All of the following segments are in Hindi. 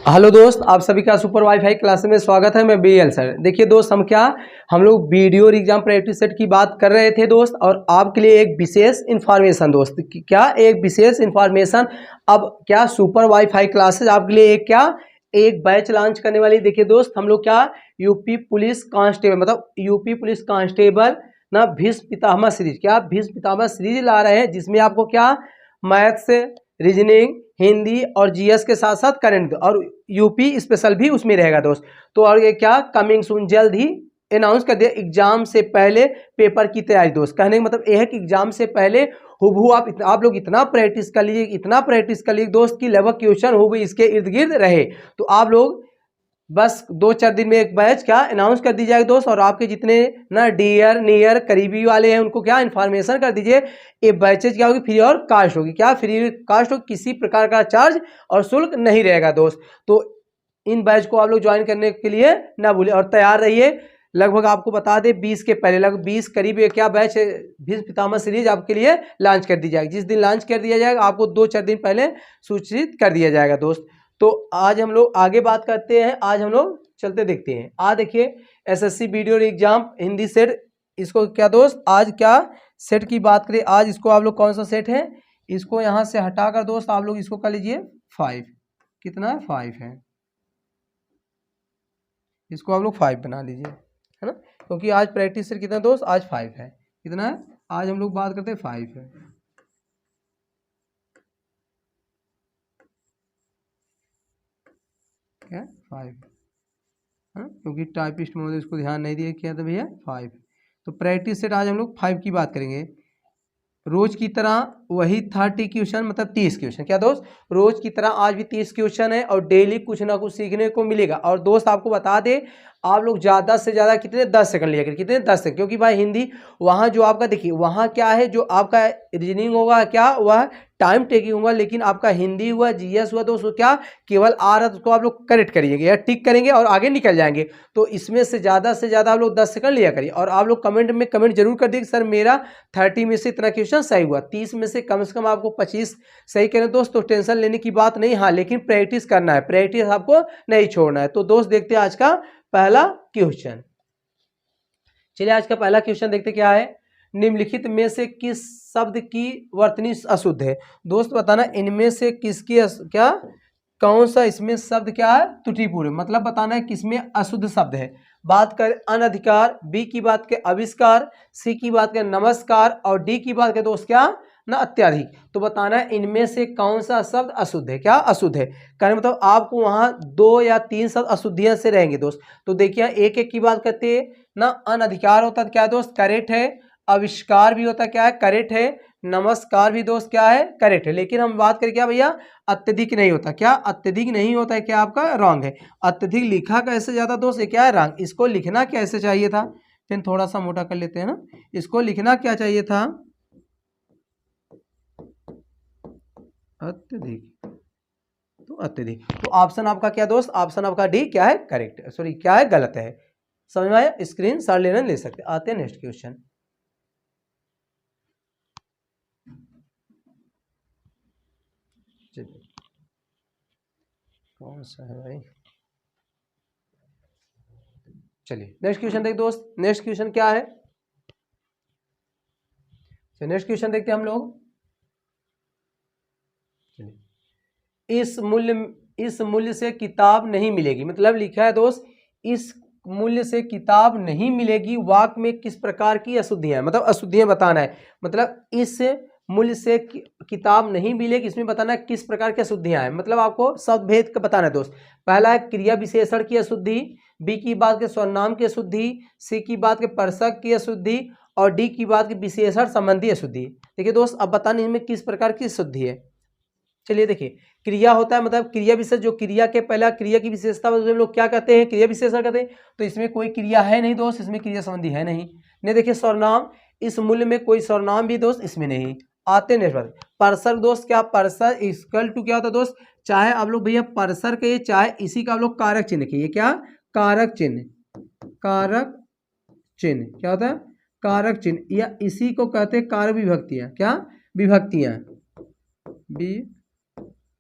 हेलो दोस्त, आप सभी का सुपर वाईफाई क्लास में स्वागत है। मैं बीएल सर। देखिए दोस्त, हम लोग वीडियो और एग्जाम प्रैक्टिस सेट की बात कर रहे थे दोस्त, और आपके लिए एक विशेष इन्फॉर्मेशन दोस्त, क्या एक विशेष इन्फॉर्मेशन, अब क्या सुपर वाईफाई क्लासेज आपके लिए एक बैच लॉन्च करने वाली। देखिए दोस्त, हम लोग यूपी पुलिस कांस्टेबल, मतलब यूपी पुलिस कांस्टेबल ना भीष्म पितामह सीरीज, भीष्म पितामह सीरीज ला रहे हैं, जिसमें आपको मैथ्स, रीजनिंग, हिंदी और जीएस के साथ साथ करंट और यूपी स्पेशल भी उसमें रहेगा दोस्त। तो और ये कमिंग सून, जल्द ही अनाउंस कर दिया। एग्जाम से पहले पेपर की तैयारी दोस्त, कहने का मतलब यह है कि एग्जाम से पहले हुबहू आप लोग इतना प्रैक्टिस कर लीजिए दोस्त कि लगभग क्वेश्चन हुबहू इसके इर्द गिर्द रहे। तो आप लोग बस 2-4 दिन में एक बैच अनाउंस कर दी जाएगी दोस्त, और आपके जितने ना डियर नियर करीबी वाले हैं उनको इन्फॉर्मेशन कर दीजिए। ये बैचेज होगी, फ्री और कास्ट होगी, फ्री कास्ट होगी, किसी प्रकार का चार्ज और शुल्क नहीं रहेगा दोस्त। तो इन बैच को आप लोग ज्वाइन करने के लिए ना भूलें और तैयार रहिए। लगभग आपको बता दें 20 के पहले, लगभग 20 करीब बैच भीष्म पितामह सीरीज आपके लिए लॉन्च कर दी जाएगी। जिस दिन लॉन्च कर दिया जाएगा आपको 2-4 दिन पहले सूचित कर दिया जाएगा दोस्त। तो आज हम लोग आगे बात करते हैं, आज हम लोग चलते देखते हैं। आज देखिए SSC video exam Hindi set, इसको दोस्त आज सेट की बात करें। आज इसको आप लोग कौन सा सेट है, इसको यहाँ से हटाकर दोस्त आप लोग इसको कर लीजिए 5। कितना है? 5 है। इसको आप लोग 5 बना लीजिए, है ना, क्योंकि आज प्रैक्टिस सेट कितना दोस्त, आज 5 है। कितना है? आज हम लोग बात करते हैं 5 है। क्या 5 है, क्योंकि टाइपिस्ट महोदय इसको ध्यान नहीं दिया किया था भैया 5। तो प्रैक्टिस सेट आज हम लोग 5 की बात करेंगे। रोज की तरह वही 30 क्वेश्चन, मतलब 30 क्वेश्चन। क्या दोस्त, रोज की तरह आज भी 30 क्वेश्चन है और डेली कुछ ना कुछ सीखने को मिलेगा। और दोस्त आपको बता दे, आप लोग ज़्यादा से ज़्यादा कितने 10 सेकंड लिया करें, कितने 10 सेकंड, क्योंकि भाई हिंदी वहाँ जो आपका देखिए वहाँ क्या है, जो आपका रीजनिंग होगा वह टाइम टेकिंग होगा, लेकिन आपका हिंदी हुआ जीएस हुआ तो उसको केवल आ रहा तो उसको आप लोग करेक्ट करिएगा या टिक करेंगे और आगे निकल जाएंगे। तो इसमें से ज़्यादा आप लोग 10 सेकंड लिया करिए। और आप लोग कमेंट में कमेंट जरूर कर दिए कि सर मेरा 30 में से इतना क्वेश्चन सही हुआ, 30 में से कम आपको 25 सही करें दोस्त, तो टेंशन लेने की बात नहीं। हाँ, लेकिन प्रैक्टिस करना है, प्रैक्टिस आपको नहीं छोड़ना है। तो दोस्त देखते हैं आज का पहला क्वेश्चन। चलिए आज का पहला क्वेश्चन देखते क्या है। निम्नलिखित में से किस शब्द की वर्तनी अशुद्ध है? दोस्त बताना इनमें से किसकी कौन सा इसमें शब्द है त्रुटिपूर्ण, मतलब बताना है किसमें अशुद्ध शब्द है। बात करें अनधिकार, बी की बात के आविष्कार, सी की बात के नमस्कार और डी की बात के दोस्त ना अत्याधिक। तो बताना है इनमें से कौन सा शब्द अशुद्ध है, अशुद्ध है। कहने मतलब आपको वहां 2 या 3 शब्द अशुद्धियां से रहेंगे दोस्त। तो देखिए एक एक की बात करते हैं ना। अनधिकार होता है दोस्त, करेक्ट है। आविष्कार भी होता है करेक्ट है। नमस्कार भी दोस्त करेक्ट है। लेकिन हम बात करें भैया अत्यधिक नहीं होता, अत्यधिक नहीं होता है, आपका रॉन्ग है। अत्यधिक लिखा कैसे जाता दोस्त, ये है रॉन्ग। इसको लिखना कैसे चाहिए था, फिर थोड़ा सा मोटा कर लेते हैं ना। इसको लिखना क्या चाहिए था, अत्यधिक। तो अत्यधिक, तो ऑप्शन आपका दोस्त, ऑप्शन आपका डी करेक्ट, सॉरी गलत है। समझ में आया? स्क्रीन शॉट लेना ले सकते। आते हैं नेक्स्ट क्वेश्चन। कौन सा है भाई, चलिए नेक्स्ट क्वेश्चन देख दोस्त। नेक्स्ट क्वेश्चन क्या है, नेक्स्ट क्वेश्चन देखते हैं हम लोग। इस मूल्य से किताब नहीं मिलेगी, मतलब लिखा है दोस्त इस मूल्य से किताब नहीं मिलेगी, वाक्य में किस प्रकार की अशुद्धियां, मतलब अशुद्धियां बताना है। मतलब इस मूल्य से किताब नहीं मिलेगी, इसमें बताना है किस प्रकार की अशुद्धियां हैं, मतलब आपको शब्द भेद का बताना है दोस्त। पहला है क्रिया विशेषण की अशुद्धि, बी की बात के सर्वनाम की अशुद्धि, सी की बात के परसक की अशुद्धि और डी की बात के विशेषण संबंधी अशुद्धि। देखिए दोस्त अब बताने इसमें किस प्रकार की अशुद्धि है। चलिए देखिए, क्रिया होता है मतलब क्रिया विशेष, जो क्रिया के पहला क्रिया की विशेषता हम लोग क्या कहते हैं, क्रिया विशेषण कहते हैं। तो इसमें कोई क्रिया है नहीं दोस्त, इसमें क्रिया संबंधी है नहीं। देखिए सर्वनाम, इस मूल्य में कोई सर्वनाम भी दोस्त इसमें नहीं। आते नेक्स्ट बात, परसर दोस्त, परसर इक्वल टू क्या होता है दोस्त, चाहे आप लोग भैया परसर कहिए चाहे इसी का आप लोग कारक चिन्ह कहिए, कारक चिन्ह, कारक चिन्ह क्या होता है, कारक चिन्ह, या इसी को कहते हैं कारक विभक्तियां, विभक्तियां,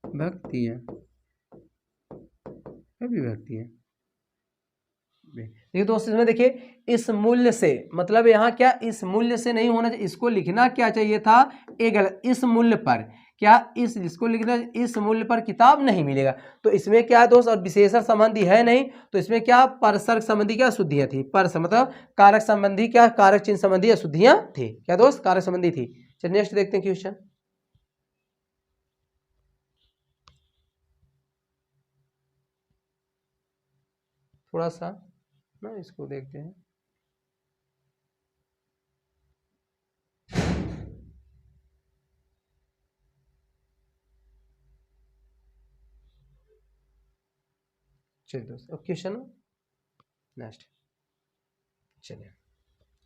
विभक्तियां। विभक्ति है। देखिए दोस्त इसमें देखिए इस मूल्य से, मतलब यहाँ क्या इस मूल्य से नहीं होना चाहिए, इसको लिखना क्या चाहिए था एक गलत, इस मूल्य पर क्या इसको लिखना इस मूल्य पर किताब नहीं मिलेगा। तो इसमें क्या है दोस्त, और विशेषण संबंधी है नहीं, तो इसमें क्या परसर्ग संबंधी क्या अशुद्धियां थी, परस मतलब कारक संबंधी क्या कारक चिन्ह संबंधी अशुद्धियां थी, क्या दोस्त कारक संबंधी थी। चलिए नेक्स्ट देखते हैं क्वेश्चन। थोड़ा सा ना इसको देखते हैं। चलिए दोस्त क्वेश्चन नेक्स्ट। चलिए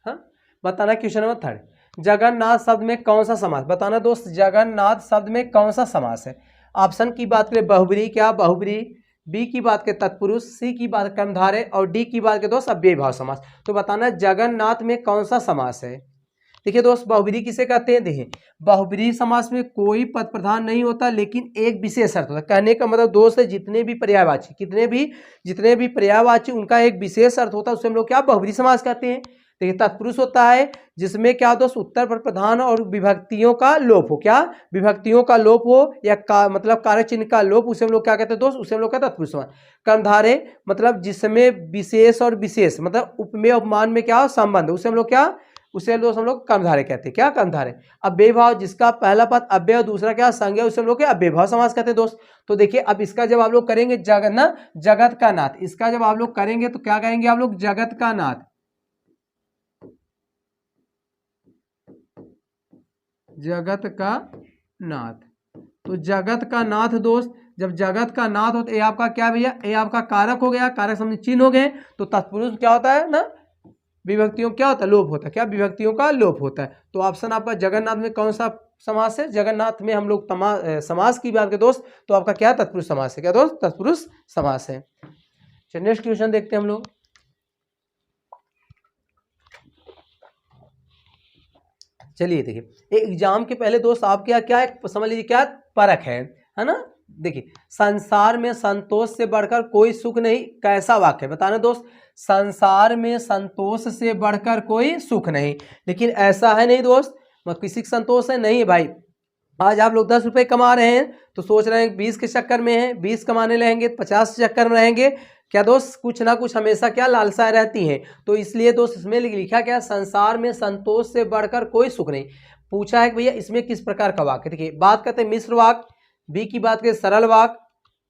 हाँ बताना क्वेश्चन नंबर 3, जगन्नाथ शब्द में कौन सा समास, बताना दोस्त जगन्नाथ शब्द में कौन सा समास है। ऑप्शन की बात करें बहुब्री क्या बहुब्री, बी की बात करें तत्पुरुष, सी की बात कर्मधारय और डी की बात करें दोस्त अव्ययी भाव समास। तो बताना जगन्नाथ में कौन सा समास है। देखिए दोस्त बहुब्री किसे कहते हैं, देखिए बहुब्री समास में कोई पद प्रधान नहीं होता लेकिन एक विशेष अर्थ होता है। कहने का मतलब दोस्त है जितने भी पर्यायवाची जितने भी पर्यायवाची उनका एक विशेष अर्थ होता है, उसे हम लोग क्या बहुब्री समास कहते हैं। देखिए तत्पुरुष होता है जिसमें क्या दोस्त उत्तर पर प्रधान और विभक्तियों का लोप हो, क्या विभक्तियों का लोप हो या मतलब कारक चिन्ह का लोप, उसे हम लोग क्या कहते हैं दोस्त, उसे हम लोग कहते हैं तत्पुरुष समास। कर्मधारय मतलब जिसमें विशेष और विशेष मतलब उपमेय उपमान में क्या संबंध, उसे हम लोग क्या उसे दोस्त हम लोग कर्मधारय कहते हैं, क्या कर्मधारय। अव्ययी भाव जिसका पहला पद अव्यय और दूसरा क्या संज्ञा, उसे हम लोग क्या अव्ययी भाव समास कहते हैं दोस्त। तो देखिए अब इसका जब आप लोग करेंगे जगत का नाथ, इसका जब आप लोग करेंगे तो क्या कहेंगे आप लोग जगत का नाथ, जगत का नाथ। तो जगत का नाथ दोस्त जब जगत का नाथ हो तो ये आपका क्या भैया, ये आपका कारक हो गया, कारक संबंधी चिन्ह हो गए। तो तत्पुरुष क्या होता है ना विभक्तियों क्या होता है लोप होता है, क्या विभक्तियों का लोप होता है। तो ऑप्शन आपका जगन्नाथ में कौन सा समास है, जगन्नाथ में हम लोग समास की बात करें दोस्त तो आपका क्या तत्पुरुष समास है, क्या दोस्त तत्पुरुष समास है। चलिए नेक्स्ट क्वेश्चन देखते हैं हम लोग। चलिए देखिए एग्जाम के पहले दोस्त आप क्या समझ लीजिए क्या परख है ना। देखिए संसार में संतोष से बढ़कर कोई सुख नहीं, कैसा वाक्य है बताना दोस्त, संसार में संतोष से बढ़कर कोई सुख नहीं। लेकिन ऐसा है नहीं दोस्त, किसी का संतोष है नहीं है भाई। आज आप लोग 10 रुपए कमा रहे हैं तो सोच रहे हैं 20 के चक्कर में हैं, 20 कमाने लगेंगे 50 के चक्कर में रहेंगे, क्या दोस्त कुछ ना कुछ हमेशा क्या लालसाएं रहती हैं। तो इसलिए दोस्त इसमें लिखा क्या संसार में संतोष से बढ़कर कोई सुख नहीं। पूछा है कि भैया इसमें किस प्रकार का वाक्य, देखिए बात करते हैं मिश्र वाक्य, बी की बात करें सरल वाक्य,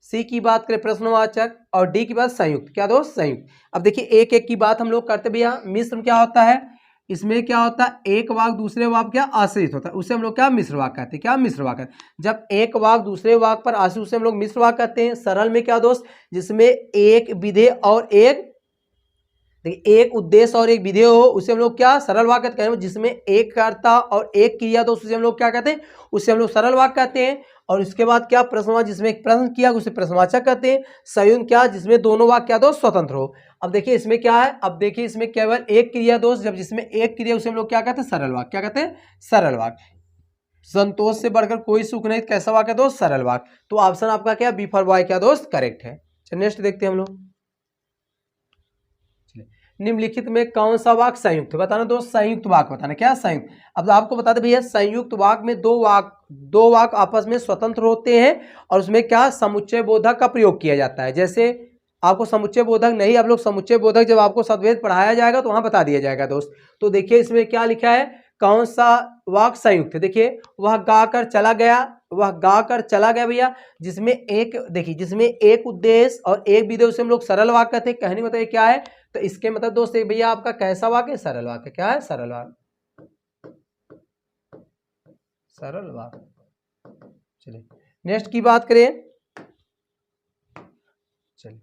सी की बात करें प्रश्नवाचक और डी की बात संयुक्त, क्या दोस्त संयुक्त। अब देखिए एक एक की बात हम लोग करते भैया। मिश्र क्या होता है, इसमें क्या होता है एक वाक्य दूसरे वाक्य क्या आश्रित होता है, उसे हम लोग क्या मिश्र वाक्य कहते हैं, क्या मिश्र वाक्य। जब एक वाक्य दूसरे वाक्य पर आश्रित उसे हम लोग मिश्र वाक्य कहते हैं। सरल में क्या दोस्त जिसमें एक विधेय और एक उद्देश्य और एक विधेय हो उसे हम लोग क्या सरल वाक्य कहते हैं। जिसमें एक कर्ता और एक क्रिया दोस्त उसे हम लोग क्या कहते हैं, उसे हम लोग सरल वाक्य कहते हैं। और इसके बाद क्या प्रश्नवाचक जिसमें एक प्रश्न किया उसे प्रश्नवाचक कहते हैं। संयुक्त क्या जिसमें दोनों वाक्य क्या दोस्त स्वतंत्र हो। अब देखिए इसमें क्या है, अब देखिए इसमें केवल एक क्रिया दोस्त, जब जिसमें एक क्रिया उसे हम लोग क्या कहते हैं सरल वाक्य, क्या कहते हैं सरल वाक्य। संतोष से बढ़कर कोई सुख नहीं, कैसा वाक्य दोस्त सरल वाक्य। तो ऑप्शन आपका क्या बी फॉर बॉय क्या दोस्त करेक्ट है। चलिए नेक्स्ट देखते हैं हम लोग। निम्नलिखित में कौन सा वाक्य संयुक्त, बताना दोस्त संयुक्त वाक्य बताना, क्या संयुक्त। अब आपको बता दें भैया संयुक्त वाक्य में दो वाक्य आपस में स्वतंत्र होते हैं और उसमें क्या समुच्चय बोधक का प्रयोग किया जाता है। जैसे आपको समुच्चय बोधक नहीं, आप लोग समुच्चय बोधक जब आपको शब्दभेद पढ़ाया जाएगा तो वहां बता दिया जाएगा दोस्त। तो देखिए इसमें क्या लिखा है, कौन सा वाक्य संयुक्त है। देखिए वह गाकर चला गया, वह गाकर चला गया भैया, जिसमें एक देखिए जिसमें एक उद्देश्य और एक विधेय उसे हम लोग सरल वाक्य कहते हैं। कहने बताइए क्या है, तो इसके मतलब दोस्त भैया आपका कैसा वाक्य सरल वाक्य, क्या है सरल वाक्य, सरल वाक्य। चलिए नेक्स्ट की बात करें। चलिए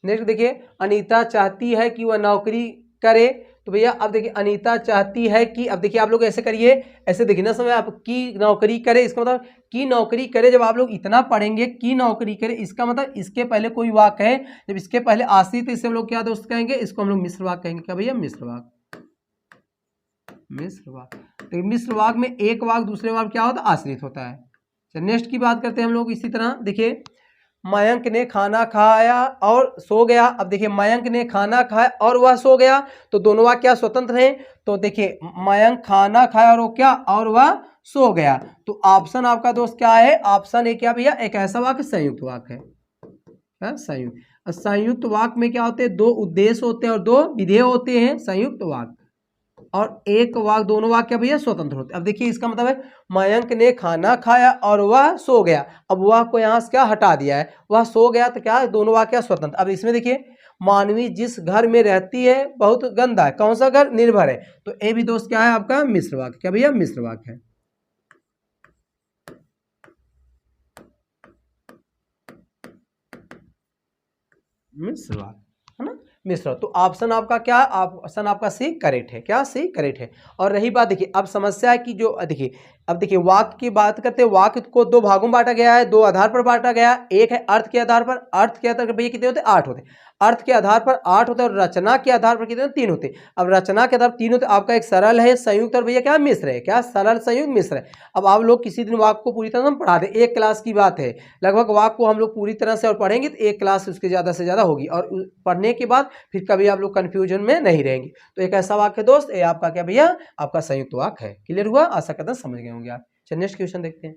नेक्स्ट देखिए अनीता चाहती है कि वह नौकरी करे। तो भैया अब देखिए अनीता चाहती है कि, अब देखिए आप लोग ऐसे करिए, ऐसे देखिए ना समय आप की नौकरी करे, इसका मतलब की नौकरी करे। जब आप लोग इतना पढ़ेंगे की नौकरी करे, इसका मतलब इसके पहले कोई वाक्य है, जब इसके पहले आश्रित इसे हम लोग क्या दोस्त कहेंगे, इसको हम लोग मिश्र वाक्य कहेंगे। क्या भैया मिश्र वाक्य, मिश्र वाक्य। तो मिश्र वाक्य में एक वाक्य दूसरे वाक्य क्या होता है आश्रित होता है। चलिए नेक्स्ट की बात करते हैं हम लोग। इसी तरह देखिए मयंक ने खाना खाया और सो गया। अब देखिए मयंक ने खाना खाया और वह सो गया, तो दोनों वाक्य क्या स्वतंत्र हैं। तो देखिए मयंक खाना खाया और वो क्या, और वह सो गया। तो ऑप्शन आपका दोस्त क्या है, ऑप्शन ए क्या भैया, एक ऐसा वाक्य संयुक्त वाक्य है। संयुक्त, संयुक्त वाक्य में क्या होते हैं, दो उद्देश्य होते हैं और दो विधेय होते हैं संयुक्त वाक्य, और एक वाक्य, दोनों वाक्य भैया स्वतंत्र होते हैं। अब देखिए इसका मतलब है मयंक ने खाना खाया और वह सो गया। अब वह को यहाँ से क्या हटा दिया है, वह सो गया, तो क्या दोनों वाक्य स्वतंत्र। अब इसमें देखिए मानवी जिस घर में रहती है बहुत गंदा है, कौन सा घर, निर्भर है। तो ए भी दोस्त क्या है आपका मिश्र वाक्य, क्या भैया मिश्र वाक्य है। मिश्र वाक्य है ना, मिश्र। तो ऑप्शन आपका क्या, ऑप्शन आपका सी करेक्ट है, क्या सी करेक्ट है। और रही बात देखिए अब समस्या है कि जो देखिए अब देखिए वाक्य की बात करते हैं, वाक्य को दो भागों में बांटा गया है, दो आधार पर बांटा गया। एक है अर्थ के आधार पर, अर्थ के आधार पर भैया कितने होते हैं, 8 होते हैं। अर्थ के आधार पर 8 होते हैं और रचना के आधार पर कितने, 3 होते हैं। अब रचना के आधार पर 3 होते हैं, आपका एक सरल है, संयुक्त और भैया क्या मिश्र है, क्या सरल संयुक्त मिश्र है। अब आप लोग किसी दिन वाक्य को पूरी तरह हम पढ़ा दें, एक क्लास की बात है, लगभग वाक्य को हम लोग पूरी तरह से और पढ़ेंगे तो एक क्लास उसके ज़्यादा से ज़्यादा होगी, और पढ़ने के बाद फिर कभी आप लोग कन्फ्यूजन में नहीं रहेंगे। तो एक ऐसा वाक्य दोस्त, ये आपका क्या भैया, आपका संयुक्त वाक्य है। क्लियर हुआ, आशा करता हूं समझ गए होंगे आप। चलिए नेक्स्ट क्वेश्चन देखते हैं।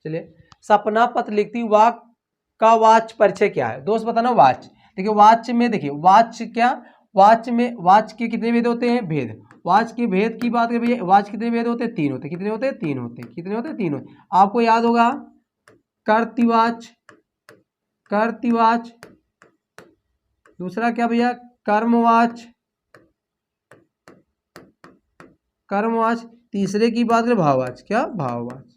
चलिए, सपना पत्र लिखती वाक्य का वाच्य परिचय क्या है दोस्त, बताना वाच्य। देखिए वाच्य में, देखिए वाच्य क्या, वाच्य में वाच्य के कितने भेद होते हैं, भेद। वाच्य के भेद की बात करें भैया, वाच्य कितने भेद होते हैं, 3 होते हैं। कितने होते हैं, 3 होते हैं। कितने होते हैं, 3 होते हैं। आपको याद होगा कर्तृवाच्य, कर्तृवाच्य, दूसरा क्या भैया कर्मवाच्य, कर्मवाच्य, तीसरे की बात करें भाववाच्य, क्या भाववाच्य,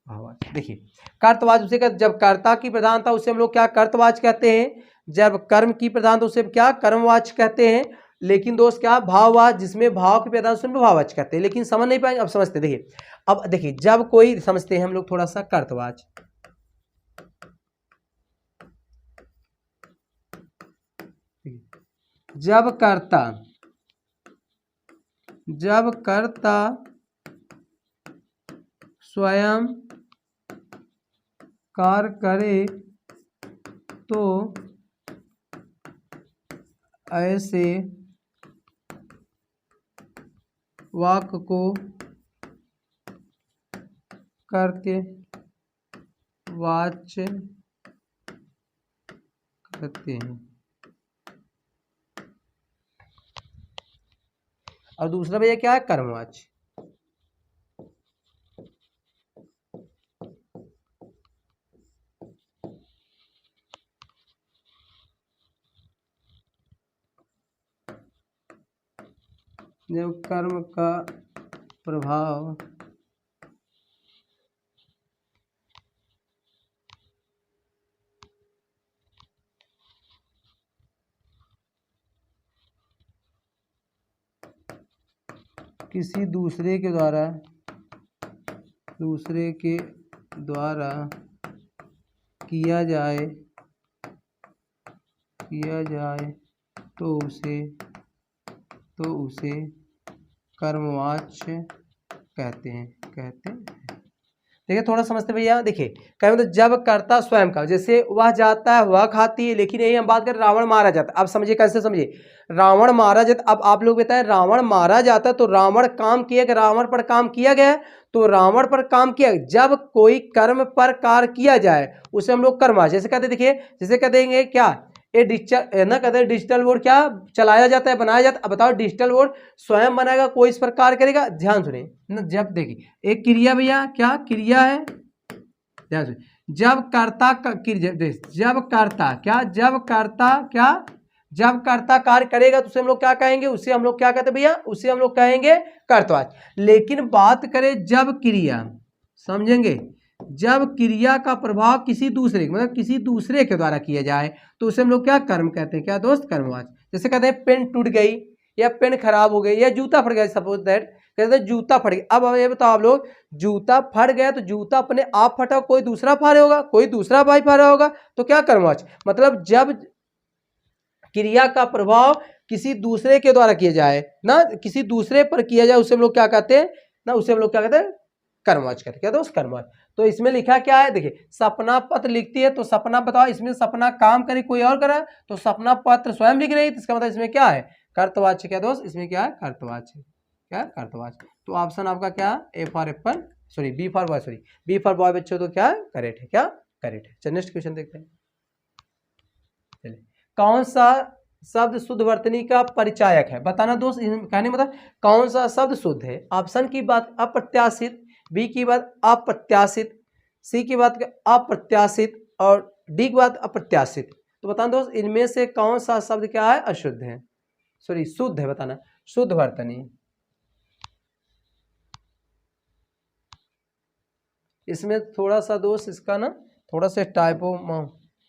भाववाच्य। देखिए कर्तवाच्य उसे कहते, जब कर्ता की प्रधानता उसे हम लोग क्या कर्तवाच्य कहते हैं, जब कर्म की प्रधानता उसे क्या कर्मवाच्य कहते हैं। लेकिन दोस्त क्या भाववाच्य, जिसमें भाव की प्रधानता उसे भाववाच्य कहते हैं। लेकिन समझ नहीं पाएंगे, अब समझते। देखिए अब देखिए जब कोई, समझते हैं हम लोग थोड़ा सा कर्तवाच्य, जब कर्ता, जब कर्ता स्वयं कार्य करे तो ऐसे वाक्य को कर्तवाच्य कहते हैं। और दूसरा भैया क्या है कर्मवाच्य। जब कर्म का प्रभाव किसी दूसरे के द्वारा, दूसरे के द्वारा किया जाए, किया जाए तो उसे कर्मवाच्य कहते हैं, कहते हैं। देखिए थोड़ा समझते भैया, देखिए क्या मतलब जब कर्ता स्वयं का, जैसे वह जाता है वह खाती है, लेकिन यही हम बात करें रावण मारा जाता है। अब समझिए कैसे, समझिए रावण मारा जाता, अब आप लोग बताएं रावण मारा जाता तो रावण काम किया गया, रावण पर काम किया गया, तो रावण पर काम किया। जब कोई कर्म पर कार्य किया जाए उसे हम लोग कर्मवाच्य, जैसे कहते, देखिए जैसे कह देंगे क्या, ये डिजिटल ना कहते हैं, डिजिटल बोर्ड क्या चलाया जाता है, बनाया जाता है। अब बताओ डिजिटल बोर्ड स्वयं बनाएगा, कोई इस पर कार्य करेगा, ध्यान सुनिए ना। जब देखिए एक क्रिया भैया, क्या क्रिया है, ध्यान सुनिए, जब कर्ता जब कर्ता क्या, जब कर्ता क्या, जब कर्ता कार्य करेगा तो उसे हम लोग क्या कहेंगे, उसे हम लोग क्या कहते हैं भैया, उसे हम लोग कहेंगे कर्तवाच्य। लेकिन बात करें जब क्रिया, समझेंगे, जब क्रिया का प्रभाव किसी दूसरे, मतलब किसी दूसरे के द्वारा किया जाए तो उसे हम लोग क्या कर्म कहते हैं, क्या दोस्त कर्मवाच्य। जैसे कहते हैं पेन टूट गई, या पेन खराब हो गई, या जूता फट गया, सपोज दैट कहते हैं जूता फट गया। अब ये बताओ आप लोग, जूता फट गया तो जूता अपने आप फटा, कोई दूसरा फाड़े होगा, कोई दूसरा भाई फाड़ा होगा, तो क्या कर्मवाच्य। मतलब जब क्रिया का प्रभाव किसी दूसरे के द्वारा किया जाए ना, किसी दूसरे पर किया जाए, उसे हम लोग क्या कहते हैं ना, उसे हम लोग क्या कहते हैं कर्मवाचक कहते हैं। क्या दोस्त? कर्मवाचक। तो इसमें लिखा क्या है, देखिए सपना पत्र लिखती है तो सपना बताओ, इसमें सपना काम करे कोई और करे तो सपना पत्र स्वयं लिख रही है, तो इसका मतलब इसमें क्या है, कर्तवाच्य। क्या दोस्त? इसमें क्या है, कर्तवाच्य। क्या? कर्तवाच्य। तो ऑप्शन आपका क्या है, A for apple, sorry B for boy, sorry B for boy बच्चों, तो क्या है, करेक्ट है। क्या? करेक्ट है। चलिए नेक्स्ट क्वेश्चन देखते हैं। चलिए, कौन सा शब्द शुद्ध वर्तनी का परिचायक है, बताना दोस्त। कहने मतलब कौन सा शब्द शुद्ध है। ऑप्शन की बात अप्रत्याशित, बी की बात अप्रत्याशित, सी की बात अप्रत्याशित और डी की बात अप्रत्याशित। तो बताना दोस्त इनमें से कौन सा शब्द क्या है, अशुद्ध है, सॉरी शुद्ध है, बताना शुद्ध वर्तनी। इसमें थोड़ा सा दोस्त इसका ना थोड़ा सा टाइपो,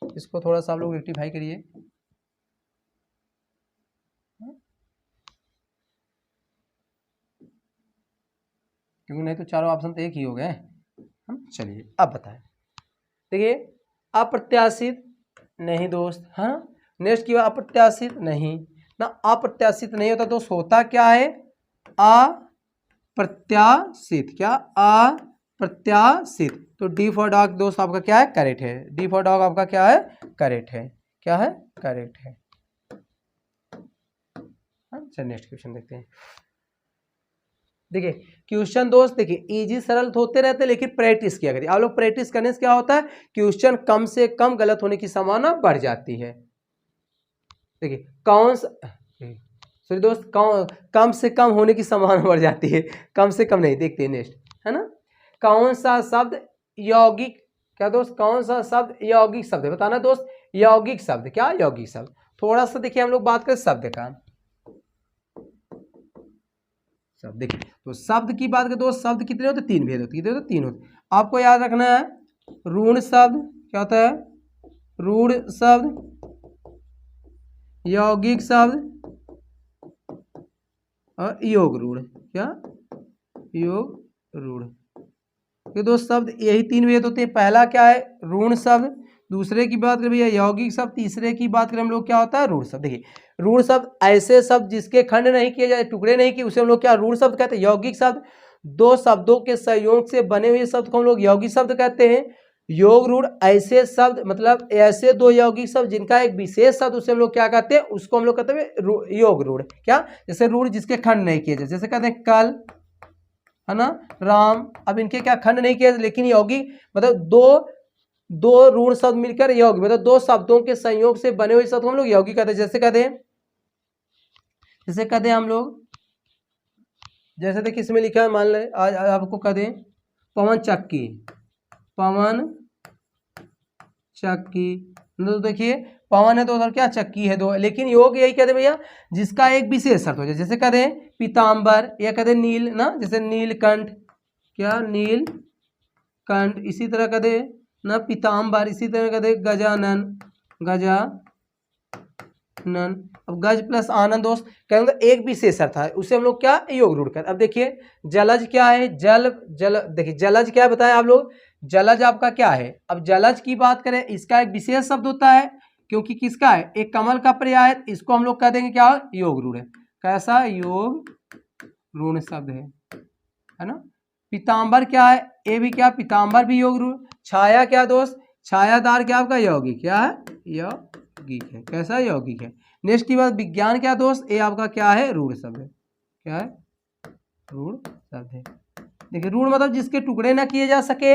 इसको थोड़ा सा आप लोग रेक्टिफाई करिए। क्योंकि नहीं तो चारों ऑप्शन तो एक ही हो गए। हम चलिए अब बताएं। देखिए अप्रत्याशित नहीं दोस्त, हाँ नेक्स्ट की बात अप्रत्याशित नहीं ना, अप्रत्याशित नहीं होता दोस्त, होता क्या है, अप्रत्याशित। क्या? अप्रत्याशित। तो डी फॉर डॉग दोस्त आपका क्या है, करेक्ट है। डी फॉर डॉग आपका क्या है, करेक्ट है। क्या है, करेक्ट है। चलिए नेक्स्ट क्वेश्चन देखते हैं। देखिए क्वेश्चन दोस्त देखिए इजी सरल तो होते रहते हैं, लेकिन प्रैक्टिस किया करिए आप लोग। प्रैक्टिस करने से क्या होता है, क्वेश्चन कम से कम गलत होने की संभावना बढ़ जाती है। देखिए कौन सा, सॉरी दोस्त, कम से कम होने की संभावना बढ़ जाती है, कम से कम नहीं। देखते हैं नेक्स्ट, है ना। कौन सा शब्द यौगिक, क्या दोस्त, कौन सा शब्द यौगिक शब्द है, बताना दोस्त। यौगिक शब्द, क्या यौगिक शब्द। थोड़ा सा देखिए हम लोग बात करें शब्द का, शब्द देखिए तो शब्द की बात करें दोस्त, शब्द कितने होते, तीन भेद होते, कितने होते, तीन होते। आपको याद रखना है ऋण शब्द, क्या होता है, ऋण शब्द, यौगिक शब्द और योग रूढ़। क्या? योग रूढ़। ये दो शब्द यही तीन भेद होते हैं। पहला क्या है, ऋण शब्द, दूसरे की बात करें भैया यौगिक शब्द, तीसरे की बात करें हम लोग क्या होता है, रूढ़ शब्द। देखिए रूढ़ शब्द ऐसे शब्द जिसके खंड नहीं किए जाए, टुकड़े नहीं किए, उसे हम लोग क्या रूढ़ शब्द कहते हैं। यौगिक शब्द दो शब्दों के संयोग से बने हुए शब्द को हम लोग यौगिक शब्द कहते हैं। योग रूढ़ ऐसे शब्द, मतलब ऐसे दो यौगिक शब्द जिनका एक विशेष शब्द, उसे हम लोग क्या कहते हैं, उसको हम लोग कहते हैं योग रूढ़। क्या? जैसे रूढ़ जिसके खंड नहीं किए जाए, जैसे कहते हैं कल, है ना, राम। अब इनके क्या खंड नहीं किए, लेकिन यौगिक मतलब दो ऋण शब्द मिलकर यौगिक, मतलब दो शब्दों के संयोग से बने हुए शब्द को हम लोग यौगिक कहते हैं। जैसे कहते हैं हम लोग, जैसे देखिए इसमें लिखा है, मान ले आज आपको कह दें पवन चक्की, पवन चक्की। तो देखिए पवन है तो उधर क्या चक्की है दो, लेकिन योग यही कहते भैया जिसका एक विशेष शर्त हो जाए। जैसे कहते हैं पीताम्बर, या कहते नील ना, जैसे नीलकंठ, क्या नीलकंठ। इसी तरह कहते ना पीताम्बर, इसी तरह कहते गजानन, गजानन। अब गज प्लस आनंद दोस्त कहते एक विशेष अर्थ है, उसे हम लोग क्या योग रूढ़ कहते हैं। अब देखिए जलज क्या है, जल देखिए जलज क्या है बताएं आप लोग। जलज आपका क्या है, अब जलज की बात करें, इसका एक विशेष शब्द होता है, क्योंकि किसका है, एक कमल का पर्याय है, इसको हम लोग कह देंगे क्या, योग रूढ़ है। कैसा, योग रूढ़ शब्द है ना। पीताम्बर क्या है, ये भी क्या, पीताम्बर भी योग रूढ़। छाया क्या दोस्त, छायादार क्या आपका यौगिक, क्या है, यौगिक है। कैसा, यौगिक है। नेक्स्ट की बात विज्ञान क्या दोस्त, ये आपका क्या है, रूढ़ शब्द है। क्या है, रूढ़ शब्द है। देखिए रूढ़ मतलब जिसके टुकड़े ना किए जा सके,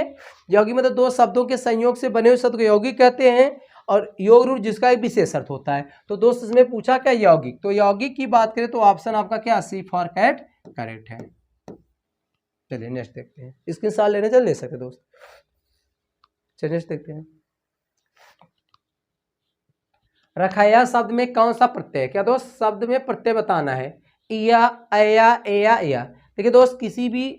यौगिक मतलब दो शब्दों के संयोग से बने हुए शब्द को यौगिक कहते हैं, और योग रूढ़ जिसका एक विशेष अर्थ होता है। तो दोस्त इसमें पूछा क्या, यौगिक। तो यौगिक की बात करें तो ऑप्शन आपका क्या, सी फॉर कैट करेक्ट है। चलिए नेक्स्ट देखते हैं, इसके साथ लेने चल ले सकते दोस्त। चलिए नेक्स्ट देखते हैं। रखैया शब्द में कौन सा प्रत्यय, क्या दोस्त, शब्द में प्रत्यय बताना है, इया, अया, एया, या। देखिए दोस्त किसी भी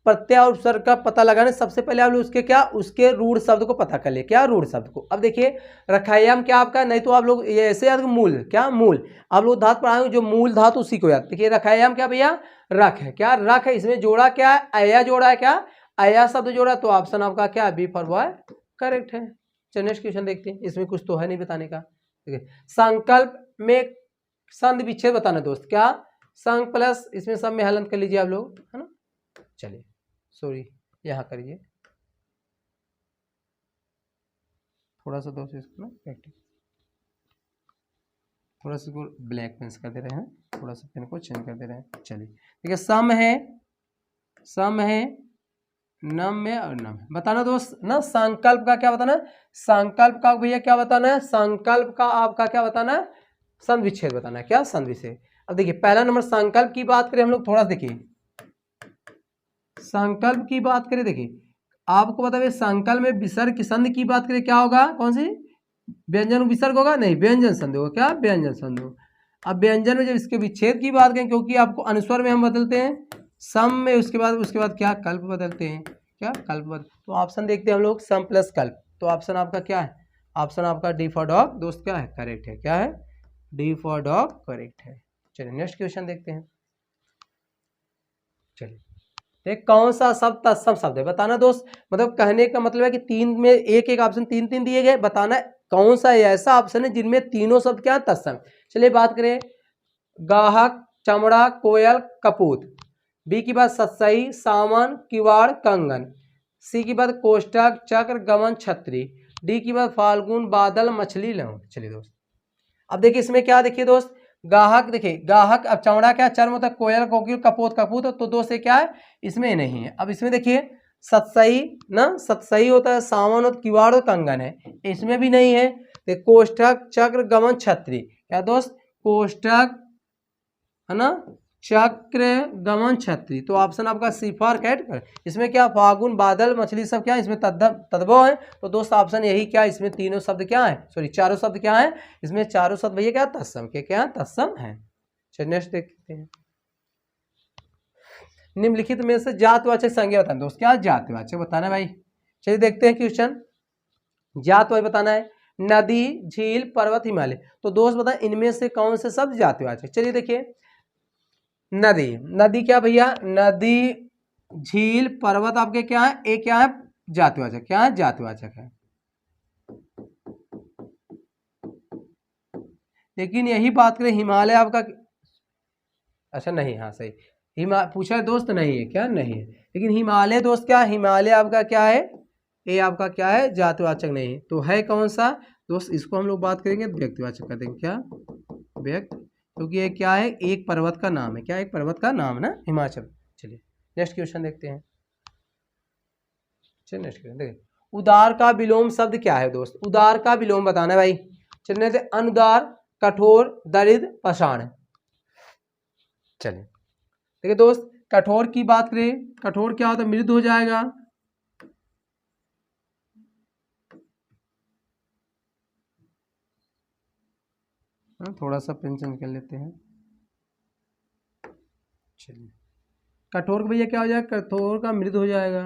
प्रत्यय और उपसर्ग का पता लगाने सबसे पहले आप लोग उसके क्या, उसके रूढ़ शब्द को पता कर ले। क्या, रूढ़ शब्द को। अब देखिए रखैया में क्या आपका, नहीं तो आप लोग ये ऐसे याद, मूल, क्या मूल, आप लोग धातु पढ़ाएंगे जो मूल धातु उसी को याद। देखिए रखैया में क्या भैया, रख है। क्या, रख है। इसमें जोड़ा क्या है, अया जोड़ा है। क्या, अया शब्द जोड़ा। तो ऑप्शन आपका क्या, बी फॉर बॉय करेक्ट है। चलिए नेक्स्ट क्वेश्चन देखते हैं, इसमें कुछ तो है नहीं बताने का। देखिए संकल्प में संध विच्छेद बताना दोस्त। क्या, संग प्लस इसमें सब में हलन कर लीजिए आप लोग, है ना। चलिए सॉरी यहाँ करिए, थोड़ा सा दोस्त इसको ना प्रैक्टिस, थोड़ा सा इसको ब्लैक पेन कर दे रहे हैं, थोड़ा सा पेन को चेंज कर दे रहे हैं। चलिए ठीक है, सम है नम है और नम है। बताना दोस्त ना, संकल्प का क्या बताना है, संकल्प का भैया क्या बताना है, संकल्प का आपका क्या बताना है, संधि विच्छेद बताना है। क्या संधि विच्छेद। अब देखिए पहला नंबर संकल्प की बात करें हम लोग, थोड़ा देखिए संकल्प की बात करें, देखिए आपको बता संकल्प में विसर्ग की संधि की बात करें क्या होगा, कौन सी, व्यंजन विसर्ग होगा, नहीं व्यंजन संधि होगा। क्या व्यंजन संधि होगा। अब व्यंजन में जब इसके विच्छेद की बात करें, क्योंकि आपको अनुस्वर में हम बदलते हैं, सम में उसके बाद क्या कल्प बदलते हैं, क्या कल्प बदल। तो ऑप्शन देखते हैं हम लोग, सम प्लस कल्प। तो ऑप्शन आपका क्या है, ऑप्शन आपका डी फॉर डॉग दोस्त क्या है, करेक्ट है। क्या है, डी फॉर डॉग करेक्ट है। चलिए नेक्स्ट क्वेश्चन देखते हैं। चलिए देख, कौन सा शब्द तत्सम शब्द है, बताना दोस्त। मतलब कहने का मतलब है कि तीन में एक एक ऑप्शन तीन तीन दिए गए, बताना कौन सा ऐसा ऑप्शन है जिनमें तीनों शब्द क्या तत्सम। चलिए बात करें, गाहक, चमड़ा, कोयल, कपूत। बी की बात सत्सई, सामान, किवाड़, कंगन। सी की बात कोष्टक, चक्र, गमन, छतरी। डी की बात फाल्गुन, बादल, मछली, लौंग। चलिए दोस्त अब देखिए इसमें क्या, देखिए दोस्त गाहक, देखिए गाहक, अब चमड़ा क्या चर्म होता है, कोयल, कोकिल, कपोत, कपूत, तो दोस्त ये क्या है, इसमें नहीं है। अब इसमें देखिए सत्सई ना, सत्सई होता है, सावन और किवाड़ और कंगन है, इसमें भी नहीं है। कोष्ठक, चक्र, गमन, छतरी। क्या दोस्त, कोष्ठक है ना, चक्र, गमन, छतरी। तो ऑप्शन आपका सी फॉर कैट। इसमें क्या फागुन, बादल, मछली सब क्या है, इसमें तद्भव है। तो दोस्त ऑप्शन यही क्या, इसमें तीनों शब्द क्या है, सॉरी चारों शब्द क्या है, इसमें चारों शब्द भैया क्या तत्सम के, क्या तत्सम है। चलिए नेक्स्ट देखते हैं। निम्नलिखित में से जातवाचक संज्ञा बताना दोस्त, क्या जातवाचक बताना भाई। चलिए देखते हैं क्वेश्चन, जातवाचक बताना है, नदी, झील, पर्वत, हिमालय। तो दोस्त बताएं इनमें से कौन से शब्द जातवाचक। चलिए देखिए नदी, नदी क्या भैया, नदी, झील, पर्वत आपके क्या है, एक क्या है जातिवाचक, क्या है जातिवाचक है। लेकिन यही बात करें हिमालय आपका, अच्छा नहीं, हाँ सही, पूछा है दोस्त, नहीं है, क्या नहीं है। लेकिन हिमालय दोस्त क्या, हिमालय आपका क्या है, ये आपका क्या है जातिवाचक नहीं है। तो है कौन सा दोस्त, इसको हम लोग बात करेंगे व्यक्तिवाचक कर देंगे। क्या व्यक्त, क्योंकि ये क्या है, एक पर्वत का नाम है। क्या एक पर्वत का नाम है ना, हिमाचल। चलिए नेक्स्ट क्वेश्चन देखते हैं। चलिए नेक्स्ट क्वेश्चन देखिए, उदार का विलोम शब्द क्या है दोस्त, उदार का विलोम बताना है भाई। चलिए देखते, अनुदार, कठोर, दरिद्र, पाषाण। चलिए देखिए दोस्त, कठोर की बात करें, कठोर क्या होता है, मृदु हो जाएगा। थोड़ा सा पेन चेंज कर लेते हैं। चलिए कठोर भैया क्या हो जाएगा, कठोर का मृदु हो जाएगा,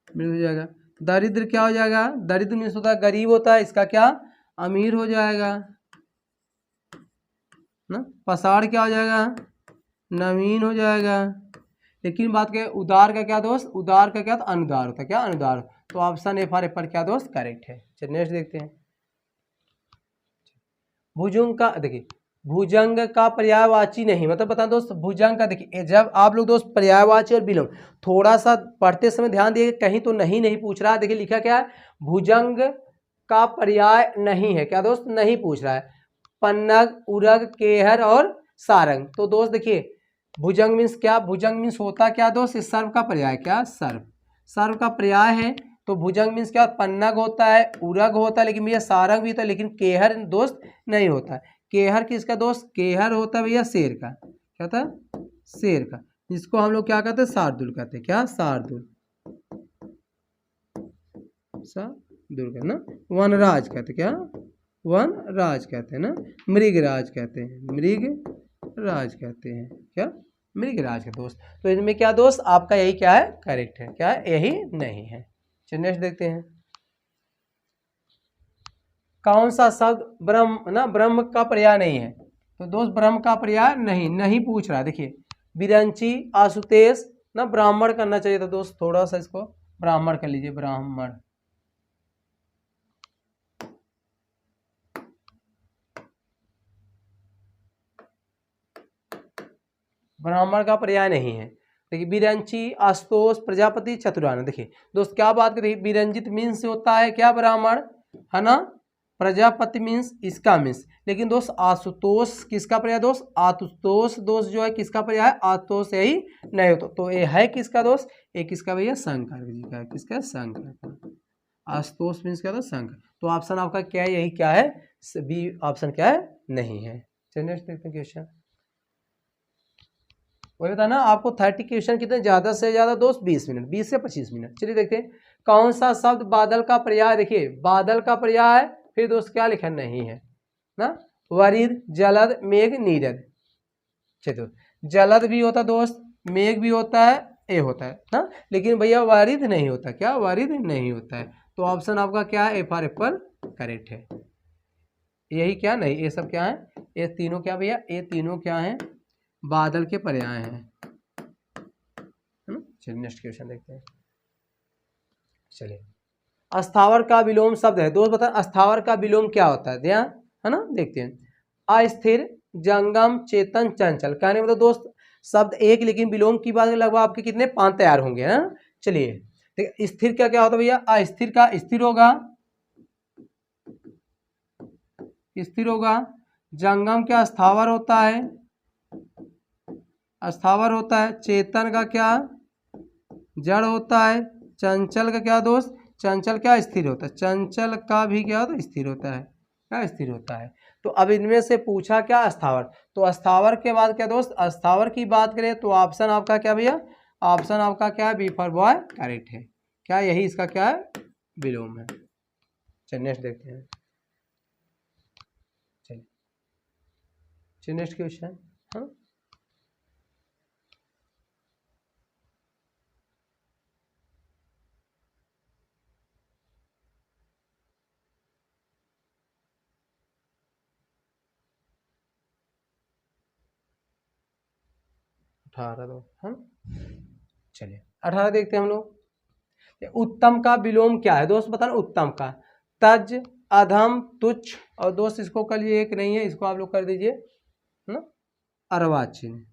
मृदु हो जाएगा। दरिद्र क्या हो जाएगा, दरिद्र मीन्स होता है गरीब होता है, इसका क्या अमीर हो जाएगा ना। पसाड़ क्या हो जाएगा, नवीन हो जाएगा। लेकिन बात करें उदार का क्या दोस्त, उदार का क्या, तो अनुदार होता है। क्या अनुदार, तो ऑप्शन ए फॉर एप्पल क्या दोस्त करेक्ट है। चलिए नेक्स्ट देखते हैं। भुजंग का, देखिए भुजंग का पर्यायवाची नहीं, मतलब बता दोस्त भुजंग का, देखिए जब आप लोग दोस्त पर्यायवाची और विलोम थोड़ा सा पढ़ते समय ध्यान दिए, कहीं तो नहीं पूछ रहा है। देखिए लिखा क्या है, भुजंग का पर्याय नहीं है, क्या दोस्त नहीं पूछ रहा है। पन्नग, उरग, केहर और सारंग। तो दोस्त देखिए भुजंग मीन्स क्या, भुजंग मीन्स होता क्या दोस्त, सर्व का पर्याय, क्या सर्व, सर्व का पर्याय है। तो भुजंग मीन्स क्या, पन्नग होता है, उरग होता है, लेकिन भैया सारंग भी होता है, लेकिन केहर दोस्त नहीं होता है। केहर किसका दोस्त, केहर होता है भैया शेर का, क्या होता है शेर का, जिसको हम लोग क्या कहते हैं शार्दुल कहते हैं। क्या शार्दुल, शार्दुल का ना, वनराज कहते हैं। क्या वनराज कहते हैं ना, मृगराज कहते हैं, मृगराज कहते हैं। क्या मृगराज का दोस्त। तो इनमें क्या दोस्त आपका यही क्या है करेक्ट है, क्या यही नहीं है। चलिए नेक्स्ट देखते हैं, कौन सा शब्द ब्रह्म ना, ब्रह्म का पर्याय नहीं है। तो दोस्त ब्रह्म का पर्याय नहीं पूछ रहा है। देखिए बिरंची, आशुतेश ना, ब्राह्मण करना चाहिए था दोस्त, थोड़ा सा इसको ब्राह्मण कर लीजिए, ब्राह्मण। ब्राह्मण का पर्याय नहीं है। देखिए बिरंची, आशुतोष, प्रजापति, चतुरानन। देखिए दोस्त क्या बात करें, बिरंजित मीन्स होता है क्या ब्राह्मण, है ना, प्रजापति मीन्स इसका मीन्स, लेकिन दोस्त आशुतोष किसका पर्याय दोस्त, आशुतोष दोस्त जो है किसका पर्याय है, आशुतोष यही नहीं होता, तो ये है किसका दोस्त, ये किसका भैया, शंकर जी का, किसका, शंकर का। आशुतोष मीन्स क्या था, शंकर। तो ऑप्शन आपका क्या है, यही क्या है, बी ऑप्शन क्या है, नहीं है। चलिए नेक्स्ट देखते हैं क्वेश्चन। वही बता ना आपको 30 क्वेश्चन कितने, ज्यादा से ज्यादा दोस्त 20 मिनट, 20 से 25 मिनट। चलिए देखते हैं कौन सा शब्द बादल का पर्याय, देखिए बादल का पर्याय, फिर दोस्त क्या लिखा नहीं है ना, वरिद, जलद, मेघ, नीरद। चलो जलद भी होता दोस्त, मेघ भी होता है, ए होता है ना, लेकिन भैया वारिद नहीं होता, क्या वारिद नहीं होता है। तो ऑप्शन आपका क्या है, ए फॉर एप्पल करेक्ट है। यही क्या नहीं, ये सब क्या है, ये तीनों क्या भैया, ये तीनों क्या है, बादल के पर्याय हैं। चलिए नेक्स्ट क्वेश्चन देखते हैं। चलिए अस्थावर का विलोम शब्द है दोस्त, बता अस्थावर का विलोम क्या होता है, ध्यान है ना, देखते हैं। अस्थिर, जंगम, चेतन, चंचल। कहने मतलब दोस्त शब्द एक, लेकिन विलोम की बात लगभग आपके कितने 5 तैयार होंगे, है। चलिए देखिए स्थिर का क्या होता है भैया, अस्थिर का स्थिर होगा, स्थिर होगा। जंगम क्या, स्थावर होता है, अस्थावर होता है। चेतन का क्या, जड़ होता है। चंचल का क्या दोस्त, चंचल क्या, स्थिर होता है। चंचल का भी क्या होता है, स्थिर होता है, क्या स्थिर होता है। तो अब इनमें से पूछा क्या, अस्थावर। तो अस्थावर के बाद क्या दोस्त, अस्थावर की बात करें तो ऑप्शन आपका क्या भैया, ऑप्शन आपका क्या है, बी फॉर बॉय करेक्ट है, क्या यही इसका क्या है, विलोम है। चलिए नेक्स्ट देखते हैं। चलिए नेक्स्ट क्वेश्चन। हाँ अठारह दो, हाँ चलिए 18 देखते हैं हम लोग। उत्तम का विलोम क्या है दोस्त, बताना उत्तम का, तज, अधम, तुच्छ, और दोस्त इसको कर लिए एक नहीं है, इसको आप लोग कर दीजिए ना, अर्वाचीन।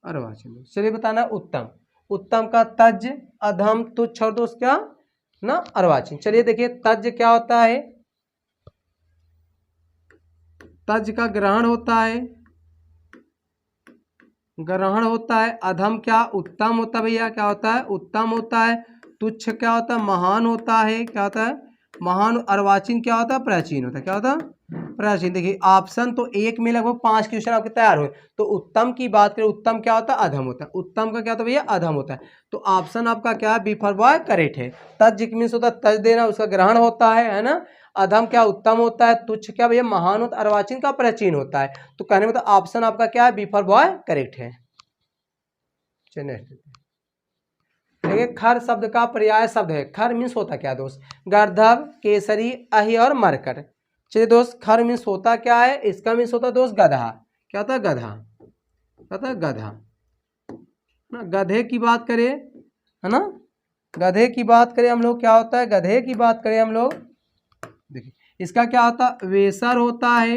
अर्वाचीन। चलिए बताना उत्तम, उत्तम का तज, अधम, तुच्छ और दोस्त क्या ना, अर्वाचीन। चलिए देखिए तज क्या होता है, तज का ग्रहण होता है, ग्रहण होता है। अधम क्या, उत्तम होता है भैया, क्या होता है, उत्तम होता है। तुच्छ क्या होता है, महान होता है, क्या होता है, महान। अर्वाचीन क्या होता है, प्राचीन होता है, क्या होता है, प्राचीन। देखिए ऑप्शन तो एक में लगभग 5 क्वेश्चन आपके तैयार हुए। तो उत्तम की बात करें, उत्तम क्या होता है, अधम होता है। उत्तम का क्या होता है भैया, अधम होता है। तो ऑप्शन आपका क्या है, बी फॉर बॉय करेक्ट है। तज मीन्स होता है तज देना, उसका ग्रहण होता है ना। अधम क्या, उत्तम होता है। तुच्छ क्या भैया, महान होता है। अर्वाचीन का प्राचीन होता है। तो कहने में तो ऑप्शन आपका क्या है, बी फॉर बॉय करेक्ट है। चलिए देखिए खर शब्द का पर्याय शब्द है। खर मीन्स होता क्या दोस्त, गर्दभ, केसरी, अहि और मरकर। चलिए दोस्त खर मीन्स होता क्या है, इसका मीन्स होता है दोस्त गधा। क्या होता है, गधा, क्या होता है, गधा ना। गधे की बात करें है ना, गधे की बात करें हम लोग, क्या होता है, गधे की बात करें हम लोग, देखिए इसका क्या होता है, वेसर होता है,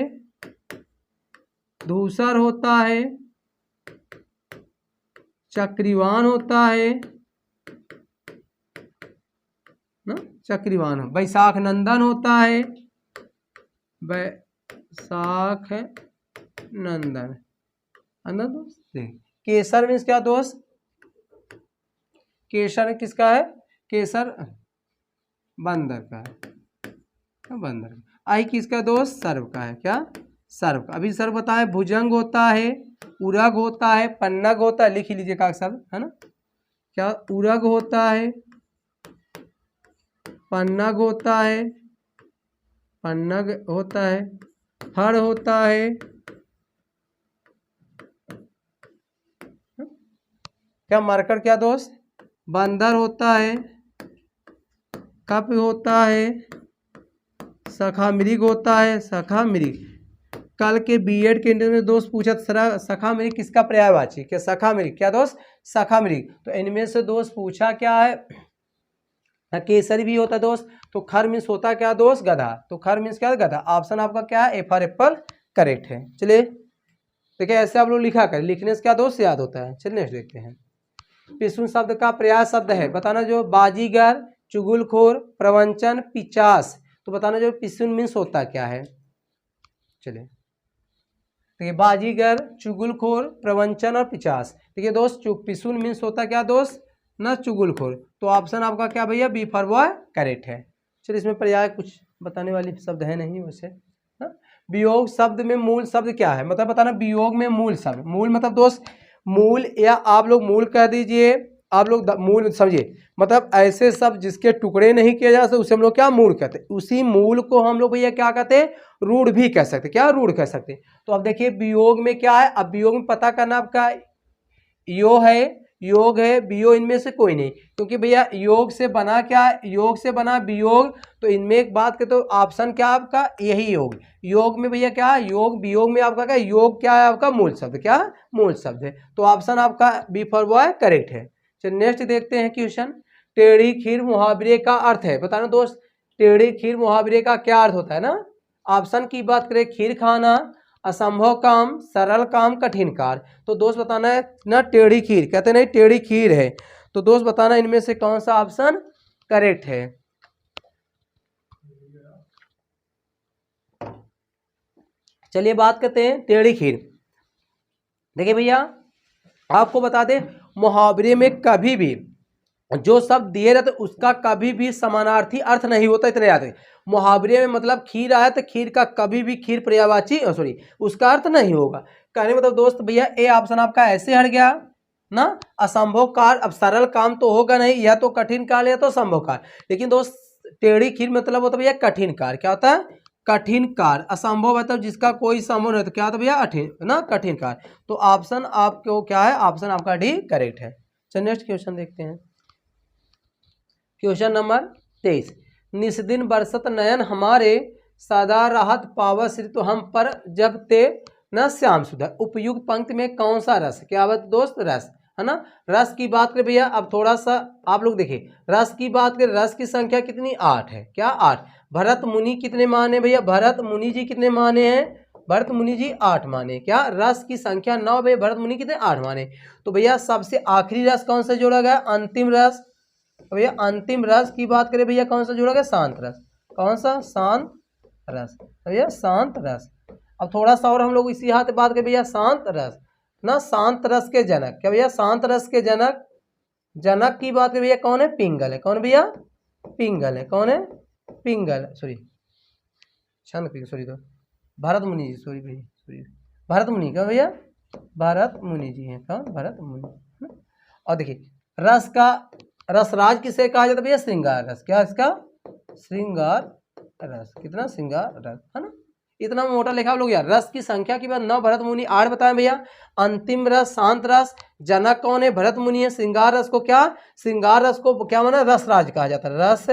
धूसर होता है, चक्रीवान होता है ना, चक्रीवान। बैसाख नंदन होता है, बैसाख नंदन, दोस्त। केसर मीन्स क्या दोस्त, केसर किसका है, केसर बंदर का है, बंदर। आई किसका दोस्त, सर्व का है, क्या सर्व का। अभी सर्व बताए, भुजंग होता है, उरग होता है, पन्नग होता है, लिख लीजिए का शब्द है ना, क्या उरग होता है, पन्नग होता है, पन्नग होता है, फड़ होता है, क्या मरकर क्या दोस्त, बंदर होता है, कप होता है, सखा मृग होता है, सखा मृग। कल के बीएड के इंटरव्यू में दोस्त पूछा सखा मृग किसका पर्यायवाची, क्या सखा मृग, क्या दोस्त, सखा मृग। तो इनमें से दोस्त पूछा क्या है हाँ केसरी भी होता है दोस्त। तो खर मीन्स होता क्या दोस्त, गधा। तो खर मीन्स क्या, गधा। ऑप्शन आपका क्या है, ए फॉर एप्पल करेक्ट है। चलिए देखिए ऐसे आप लोग लिखा करें, लिखने से क्या दोस्त याद होता है। चलिए नेक्स्ट देखते हैं। पिसून शब्द का प्रयास शब्द है, बताना जो बाजीगर, चुगलखोर, प्रवंचन, पिचास। तो बताना जो पिसून मीन्स होता क्या है। चलिए देखिए बाजीगर, चुगलखोर, प्रवंचन और पिचास। देखिए दोस्त पिसून मीन्स होता क्या दोस्त ना, चुगलखोर। तो ऑप्शन आपका क्या भैया, बी फॉर बॉय करेक्ट है। चलिए इसमें पर्याय कुछ बताने वाली शब्द है नहीं वैसे। हाँ? वियोग शब्द में मूल शब्द क्या है, मतलब बताना वियोग में मूल शब्द। मूल मतलब दोस्त मूल, या आप लोग मूल कह दीजिए, आप लोग मूल समझिए, मतलब ऐसे शब्द जिसके टुकड़े नहीं किए जा सकते उसे हम लोग क्या, मूल कहते हैं। उसी मूल को हम लोग भैया क्या कहते हैं, रूढ़ भी कह सकते, क्या रूढ़ कह सकते। तो अब देखिए वियोग में क्या है, अब वियोग में पता करना आपका यो है, योग है, वियोग, इनमें से कोई नहीं, क्योंकि भैया योग से बना क्या, योग से बना वियोग। तो इनमें एक बात के तो ऑप्शन क्या आपका, यही योग। योग में भैया क्या है, योग। वियोग में आपका क्या, योग क्या है आपका, मूल शब्द। क्या मूल शब्द है। तो ऑप्शन आपका बी फॉर बॉय करेक्ट है। चलिए नेक्स्ट देखते हैं क्वेश्चन। टेढ़ी खीर मुहावरे का अर्थ है, बताना दोस्त टेढ़ी खीर मुहावरे का क्या अर्थ होता है ना। ऑप्शन की बात करें, खीर खाना, असंभव काम, सरल काम, कठिन कार्य। तो दोस्त बताना है ना, टेढ़ी खीर कहते नहीं, टेढ़ी खीर है। तो दोस्त बताना इनमें से कौन सा ऑप्शन करेक्ट है। चलिए बात करते हैं टेढ़ी खीर। देखिए भैया आपको बता दें, मुहावरे में कभी भी जो शब्द दिए रहते उसका कभी भी समानार्थी अर्थ नहीं होता, इतने याद है। मुहावरे में मतलब खीर आया तो खीर का कभी भी खीर पर्यायवाची सॉरी उसका अर्थ नहीं होगा। कहने मतलब दोस्त भैया ए ऑप्शन आपका ऐसे हट गया ना। असंभव कार्य, अब सरल काम तो होगा नहीं, या तो कठिन कार्य या तो संभव कार्य। लेकिन दोस्त टेढ़ी खीर मतलब होता भैया कठिन कार्य। क्या होता है, कठिन कार्य। असंभव मतलब जिसका कोई संभव नहीं, तो क्या होता भैया कठिन ना, कठिन कार्य। तो ऑप्शन आपको क्या है, ऑप्शन आपका डी करेक्ट है। चलिए नेक्स्ट क्वेश्चन देखते हैं। Question number 23। निस्दिन बरसत नयन हमारे, सदा राहत पावस ऋतु हम पर, जब ते न श्याम सुधा। उपयुक्त पंक्ति में कौन सा रस, क्या बात दोस्त, रस है ना। रस की बात करें भैया, अब थोड़ा सा आप लोग देखिए, रस की बात करें, रस की संख्या कितनी, 8 है। क्या 8। भरत मुनि कितने माने भैया, भरत मुनि जी कितने माने हैं, भरत मुनि जी 8 माने। क्या रस की संख्या 9 भैया, भरत मुनि कितने 8 माने। तो भैया सबसे आखिरी रस कौन सा जोड़ा गया, अंतिम रस। भैया अंतिम रस की बात करें भैया, कौन सा जोड़ा गया, शांत रस। कौन सा, शांत रस भैया, शांत रस। अब थोड़ा सा और हम लोग इसी हाथ बात करें भैया, शांत रस ना, शांत रस के जनक। क्या भैया, शांत रस के जनक, जनक की बात करें भैया कौन है, पिंगल है। कौन भैया, पिंगल है। कौन है, पिंगल, सॉरी शांत सॉरी, तो भरत मुनि जी, सॉरी भैया सॉरी, भरत मुनि। क्या भैया, भरत मुनि जी हैं। कौन, भरत मुनि। और देखिए रस का, रसराज किसे कहा जाता है भैया, श्रृंगार रस। क्या इसका, श्रृंगार रस। कितना, श्रृंगार रस है ना। इतना मोटा लिखा आप लोग यार। रस की संख्या की बात 9, भरत मुनि 8 बताए भैया। अंतिम रस, शांत रस, जनक कौन है, भरत मुनि है। श्रृंगार रस को क्या, श्रृंगार रस को क्या माना, रस राज कहा जाता है, रस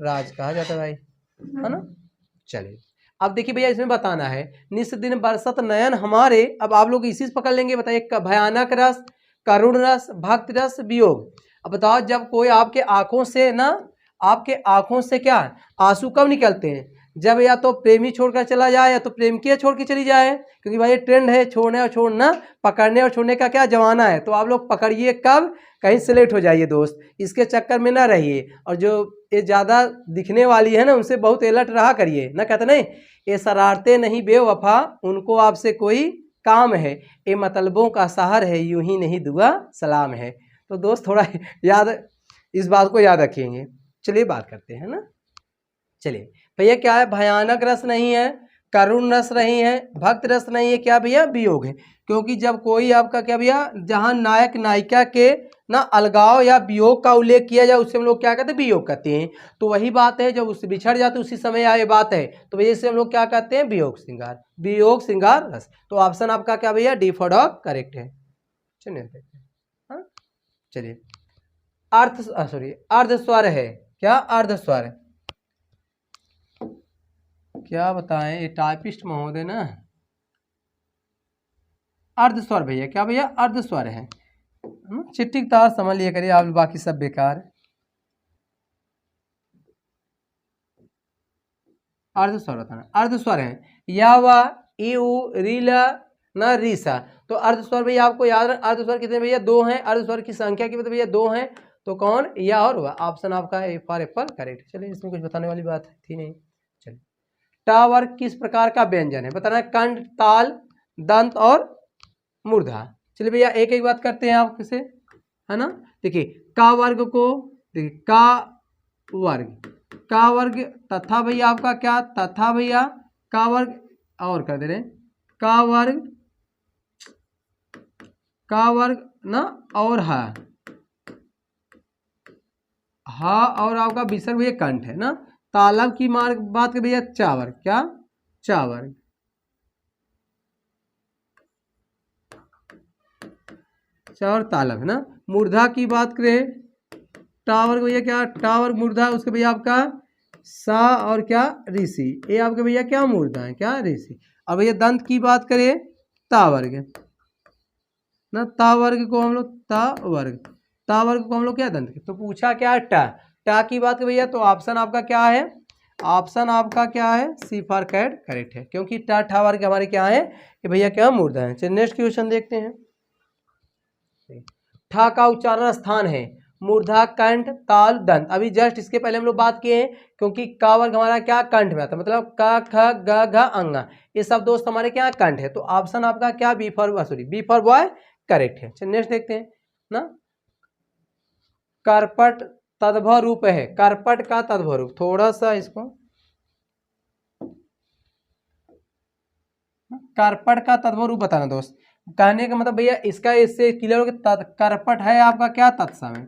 राज कहा जाता है भाई, है ना। चलिए अब देखिए भैया इसमें बताना है, निस दिन बरसत नयन हमारे। अब आप लोग इसी से पकड़ लेंगे, बताइए भयानक रस, करुण रस, भक्त रस, वियोग। अब बताओ जब कोई आपके आंखों से ना, आपके आंखों से क्या आंसू कब निकलते हैं, जब या तो प्रेमी छोड़कर चला जाए या तो प्रेमिका छोड़ के चली जाए। क्योंकि भाई ये ट्रेंड है, छोड़ने और छोड़ना, पकड़ने और छोड़ने का क्या जमाना है। तो आप लोग पकड़िए कब, कहीं सेलेक्ट हो जाइए दोस्त, इसके चक्कर में ना रहिए। और जो ये ज़्यादा दिखने वाली है ना, उनसे बहुत अलर्ट रहा करिए ना। कहते नहीं, ये शरारते नहीं बेवफा, उनको आपसे कोई काम है, ये मतलबों का सहार है, यूं ही नहीं दुआ सलाम है। तो दोस्त थोड़ा याद, इस बात को याद रखेंगे। चलिए बात करते हैं ना। चलिए भैया क्या है, भयानक रस नहीं है, करुण रस नहीं है, भक्त रस नहीं है, क्या भैया, वियोग है। क्योंकि जब कोई आपका क्या भैया, जहाँ नायक नायिका के ना अलगाव या वियोग का उल्लेख किया जाए, उससे हम लोग क्या कहते हैं, वियोग कहते हैं। तो वही बात है, जब उससे बिछड़ जाते उसी समय आए बात है, तो भैया इससे हम लोग क्या कहते हैं, वियोग श्रृंगार, वियोग श्रृंगार रस। तो ऑप्शन आपका क्या भैया, डी फॉर डॉग करेक्ट है। चलिए देखते हैं, हाँ चलिए अर्थ सॉरी अर्धस्वर है। क्या, अर्धस्वर, क्या बताएं, ये टाइपिस्ट महोदय ना, अर्धस्वर भैया, क्या भैया, अर्धस्वर है। चिट्ठी तार समझ लिया करिए आप, बाकी सब बेकार। अर्धस्वर बताना। अर्धस्वर है या वा यू रीला ना रीसा। तो अर्धस्वर भैया आपको याद है, अर्धस्वर कितने भैया 2 हैं, अर्धस्वर की संख्या की मतलब भैया 2 हैं, तो कौन या और वह। ऑप्शन आपका ए फॉर एप्पल करेक्ट। चलिए इसमें कुछ बताने वाली बात थी नहीं। चलिए टा वर्ग किस प्रकार का व्यंजन है बताना है, कंठ, ताल, दंत और मूर्धा। चलिए भैया एक एक बात करते हैं आप किसे, है ना। देखिए का वर्ग को, देखिए का वर्ग तथा भैया आपका क्या, तथा भैया का वर्ग और कर दे रहे हैं, का वर्ग ना और हा और आपका विसर्ग भैया कंठ है ना। तालब की मार्ग बात कर भैया चावर, क्या चावर। चावर तालब है ना। मूर्धा की बात करें, टावर भैया क्या, टावर मूर्धा, उसके भैया आपका सा और क्या ऋषि, ये आपके भैया क्या मूर्धा है, क्या ऋषि। और भैया दंत की बात करें तावर्ग ना, तावर्ग को हम लोग तावर्ग को हम लोग क्या दंत। तो पूछा क्या टा की बात करें भैया, तो ऑप्शन आपका क्या है, ऑप्शन आपका क्या है सी फॉर कैट करेक्ट है, क्योंकि टा वर्ग हमारे क्या है कि भैया क्या मूर्धा है। चलिए नेक्स्ट क्वेश्चन देखते हैं। ठा का उच्चारण स्थान है मूर्धा, कंठ, ताल, दंत। अभी जस्ट इसके पहले हम लोग बात किए हैं, क्योंकि का वर्ग हमारा क्या कंठ में आता है, मतलब क ख ग घ अंगा, ये सब दोस्त हमारे क्या कंठ है। तो ऑप्शन आपका क्या बी फॉर बॉय करेक्ट है। चलिए नेक्स्ट देखते हैं ना। करपट तद्भव रूप है, करपट का तद्भव रूप, थोड़ा सा इसको, करपट का तद्भव रूप बताना दोस्त। कहने का मतलब भैया इसका इससे क्लियर हो गया, करपट है आपका क्या तत्सम है,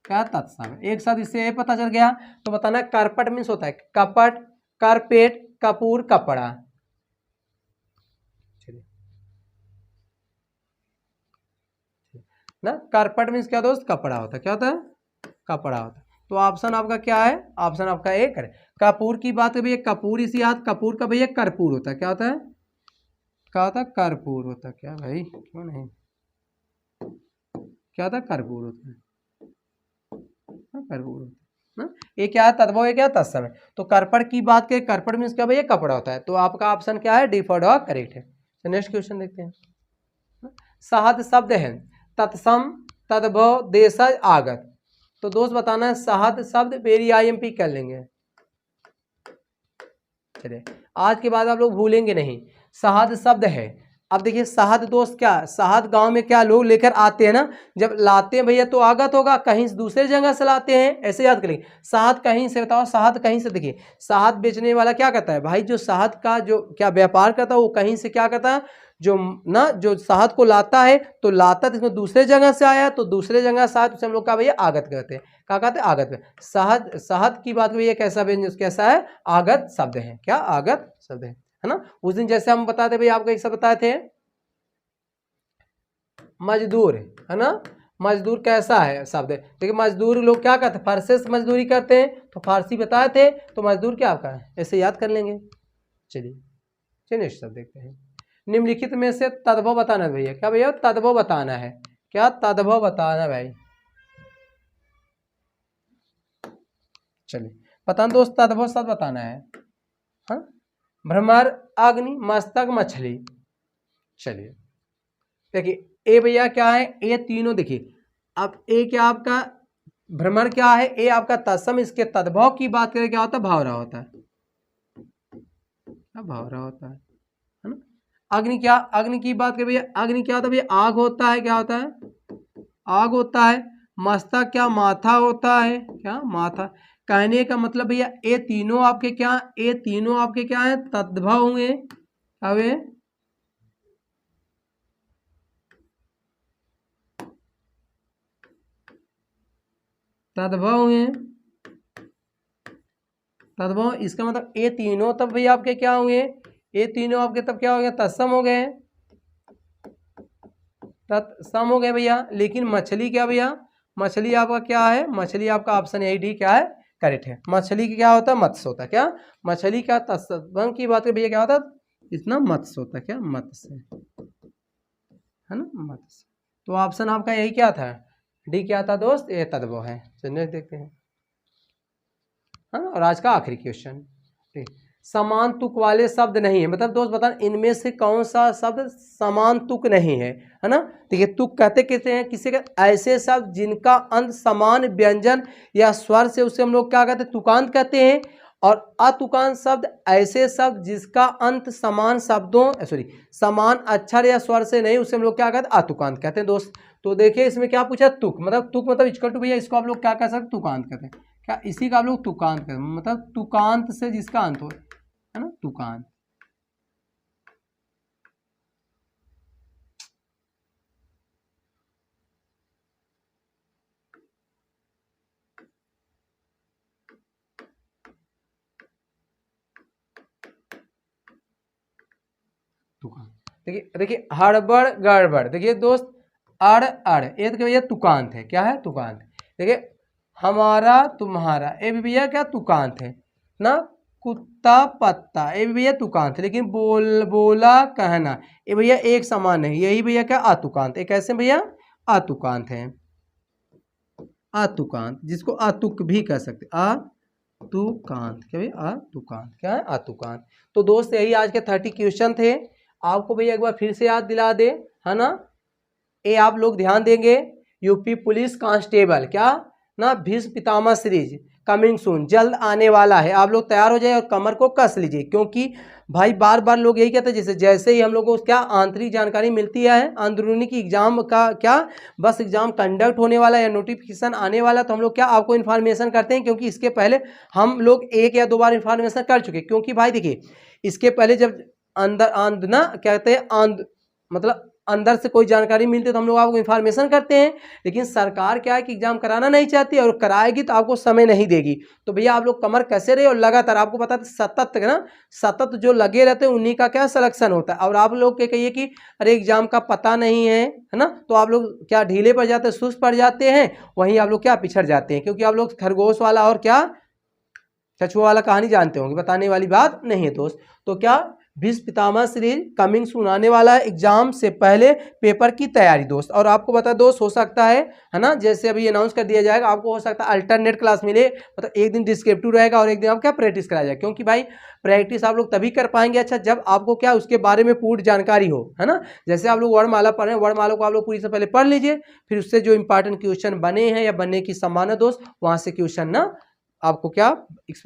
क्या तत्सम है। एक साथ इससे ये पता चल गया। तो बताना करपट मीन्स होता है कपट, करपेट, कपूर, कपड़ा। ना करपट मीन्स क्या दोस्त, कपड़ा होता है, क्या होता है कपड़ा होता है। तो ऑप्शन आपका क्या है, ऑप्शन आपका एक है। कपूर की बात है भैया, कपूर इसी याद, कपूर का भैया कर्पूर होता है, क्या होता है, क्या होता है कर्पूर होता है, क्या भाई क्यों नहीं, क्या होता है कर्पूर होता है, कर्पूर होता है ना। ये क्या है तद्भव, ये क्या तत्सम है। तो करपट की बात करें, करपट मीन्स क्या भैया कपड़ा होता है। तो आपका ऑप्शन क्या है डी फॉर डॉग करेक्ट है। तो नेक्स्ट क्वेश्चन देखते हैं। सहद शब्द है तत्सम, तद्भव, देशज, आगत। तो दोस्त बताना है सहद शब्द, वेरी IMP कर लेंगे। चलिए आज के बाद आप लोग भूलेंगे नहीं, सहद शब्द है। अब देखिए सहद दोस्त क्या, सहद गांव में क्या लोग लेकर आते हैं ना, जब लाते हैं भैया तो आगत होगा, कहीं से दूसरे जगह से लाते हैं, ऐसे याद करेंगे। शहद कहीं से, बताओ शहद कहीं से, देखिए शहद बेचने वाला क्या करता है भाई, जो शहद का जो क्या व्यापार करता है वो कहीं से क्या करता है, जो ना जो शहद को लाता है, तो लाता तो दूसरे जगह से आया, तो दूसरे जगह शहद उसे हम लोग का भैया आगत कहते हैं, क्या कहते हैं आगत में। शहद, शहद की बात भैया कैसा व्यंजन कैसा है, आगत शब्द है, क्या आगत शब्द है ना। उस दिन जैसे हम बताते भैया आपको एक सब बताए थे मजदूर, है ना, मजदूर कैसा है शब्द है। देखिए मजदूर लोग क्या करते हैं, फारसी से मजदूरी करते हैं, तो फारसी बताए थे, तो मजदूर क्या आपका है, ऐसे याद कर लेंगे। चलिए नेक्स्ट शब्द देखते हैं। निम्नलिखित में से तद्भव बताना है भैया, क्या भैया तद्भव बताना है, क्या तद्भव बताना भाई। चलिए बताना दोस्त, तद्भव शब्द बताना है। हाँ भ्रमर, अग्नि, मस्तक, मछली। चलिए देखिए ए भैया क्या है, ए तीनों देखिए। अब ए क्या आपका भ्रमर क्या है, ए आपका तत्सम, इसके तद्भव की बात करें क्या होता है, भावरा होता है, क्या भावरा होता है ना। अग्नि क्या, अग्नि की बात करें भैया, अग्नि क्या होता है भैया आग होता है, क्या होता है आग होता है। मस्तक क्या माथा होता है, क्या माथा। कहने का मतलब भैया ये तीनों आपके क्या, ये तीनों आपके क्या है तद्भव हुए, हवे तद्भव हुए, तद्भव इसका मतलब ये तीनों तब भैया आपके क्या हुए, ये तीनों आपके तब क्या हो गए तत्सम हो गए, तत्सम हो गए भैया। लेकिन मछली क्या भैया, मछली आपका क्या है, मछली आपका ऑप्शन ए डी क्या है करेक्ट है। मछली की क्या होता है मत्स्य होता है, क्या मछली का तत्सम की बात है भैया क्या होता है इतना मत्स्य होता है, क्या मत्स्य है ना मत्स्य। तो ऑप्शन आपका यही क्या था डी क्या था दोस्त, ये तद्भव है। चलिए देखते हैं, हाँ और आज का आखिरी क्वेश्चन ठीक। समान तुक वाले शब्द नहीं है। मतलब दोस्त बता इनमें से कौन सा शब्द समान तुक नहीं है ना। देखिए तुक कहते कहते हैं किसी का ऐसे शब्द जिनका अंत समान व्यंजन या स्वर से, उसे हम लोग क्या कहते हैं, तुकांत कहते हैं। और अतुकांत शब्द ऐसे शब्द जिसका अंत समान शब्दों समान अक्षर या स्वर से नहीं, उसे हम लोग क्या कहते हैं, अतुकांत कहते हैं दोस्त। तो देखिए इसमें क्या पूछा, तुक मतलब इक्वल टू भैया इसको आप लोग क्या कह सकते हैं, तुकांत कहते हैं। क्या इसी का आप लोग तुकांत कहते हैं, मतलब तुकांत से जिसका अंत हो, है ना, तुकांत। देखिए हड़बड़ गड़बड़, देखिए दोस्त अड़ अड़, ये तो भैया तुकांत है। क्या है, तुकांत। देखिए हमारा तुम्हारा, ये भी भैया क्या तुकांत है ना। कुत्ता पत्ता, ये भी भैया तुकांत है। लेकिन बोला कहना, ये भैया एक समान नहीं, यही भैया क्या अतुकांत है। कैसे भैया, अतुकांत है। अतुकांत जिसको अतुक भी कह सकते, अतुकांत। क्या भैया, अतुकांत। क्या है, अतुकांत। तो दोस्त यही आज के 30 क्वेश्चन थे। आपको भैया एक बार फिर से याद दिला दे, है ना। ये आप लोग ध्यान देंगे, यूपी पुलिस कांस्टेबल क्या ना, Bhishma Pitamah series coming soon, जल्द आने वाला है। आप लोग तैयार हो जाए और कमर को कस लीजिए, क्योंकि भाई बार बार लोग यही कहते हैं जैसे ही हम लोग को क्या आंतरिक जानकारी मिलती है अंदरूनी की एग्जाम का, क्या बस एग्जाम कंडक्ट होने वाला या नोटिफिकेशन आने वाला, तो हम लोग क्या आपको इन्फॉर्मेशन करते हैं। क्योंकि इसके पहले हम लोग 1 या 2 बार इन्फॉर्मेशन कर चुके, क्योंकि भाई देखिए इसके पहले जब अंदर ना क्या कहते हैं, मतलब अंदर से कोई जानकारी मिलती है तो हम लोग आपको इन्फॉर्मेशन करते हैं। लेकिन सरकार क्या है कि एग्जाम कराना नहीं चाहती, और कराएगी तो आपको समय नहीं देगी। तो भैया आप लोग कमर कैसे रहे और लगातार, आपको पता है सतत ना, सतत जो लगे रहते हैं उन्हीं का क्या सिलेक्शन होता है। और आप लोग के कहिए कि अरे एग्जाम का पता नहीं है ना, तो आप लोग क्या ढीले पड़ जाते हैं, सुस्त पड़ जाते हैं, वहीं आप लोग क्या पिछड़ जाते हैं। क्योंकि आप लोग खरगोश वाला और क्या कछुआ वाला कहानी जानते होंगे, बताने वाली बात नहीं है दोस्त। तो क्या Bhishma Pitamah series coming soon आने वाला है, एग्जाम से पहले पेपर की तैयारी दोस्त। और आपको बता दोस्त, हो सकता है ना, जैसे अभी अनाउंस कर दिया जाएगा, आपको हो सकता है अल्टरनेट क्लास मिले, मतलब एक दिन डिस्क्रिप्टिव रहेगा और एक दिन आप क्या प्रैक्टिस कराया जाए। क्योंकि भाई प्रैक्टिस आप लोग तभी कर पाएंगे अच्छा जब आपको क्या उसके बारे में पूरी जानकारी हो, है ना। जैसे आप लोग वर्णमाला पढ़ रहे हैं, वर्णमाला को आप लोग पूरी से पहले पढ़ लीजिए, फिर उससे जो इंपॉर्टेंट क्वेश्चन बने हैं या बनने की संभावना दोस्त, वहां से क्वेश्चन ना आपको क्या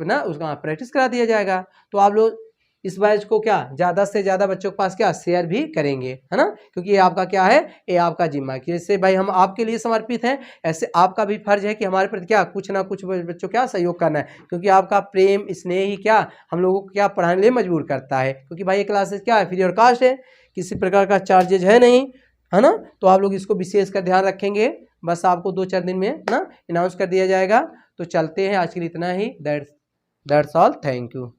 ना उसका प्रैक्टिस करा दिया जाएगा। तो आप लोग इस बैच को क्या ज़्यादा से ज़्यादा बच्चों के पास क्या शेयर भी करेंगे, है ना। क्योंकि ये आपका क्या है, ये आपका जिम्मा है। जैसे भाई हम आपके लिए समर्पित हैं, ऐसे आपका भी फर्ज है कि हमारे प्रति क्या कुछ ना कुछ बच्चों क्या सहयोग करना है। क्योंकि आपका प्रेम स्नेह ही क्या हम लोगों को क्या पढ़ाने के लिए मजबूर करता है। क्योंकि भाई ये क्लासेस क्या है, फ्री और कास्ट है, किसी प्रकार का चार्जेज है नहीं, है ना। तो आप लोग इसको विशेष कर ध्यान रखेंगे। बस आपको 2-4 दिन में ना अनाउंस कर दिया जाएगा। तो चलते हैं, आज के लिए इतना ही। That's all, thank you.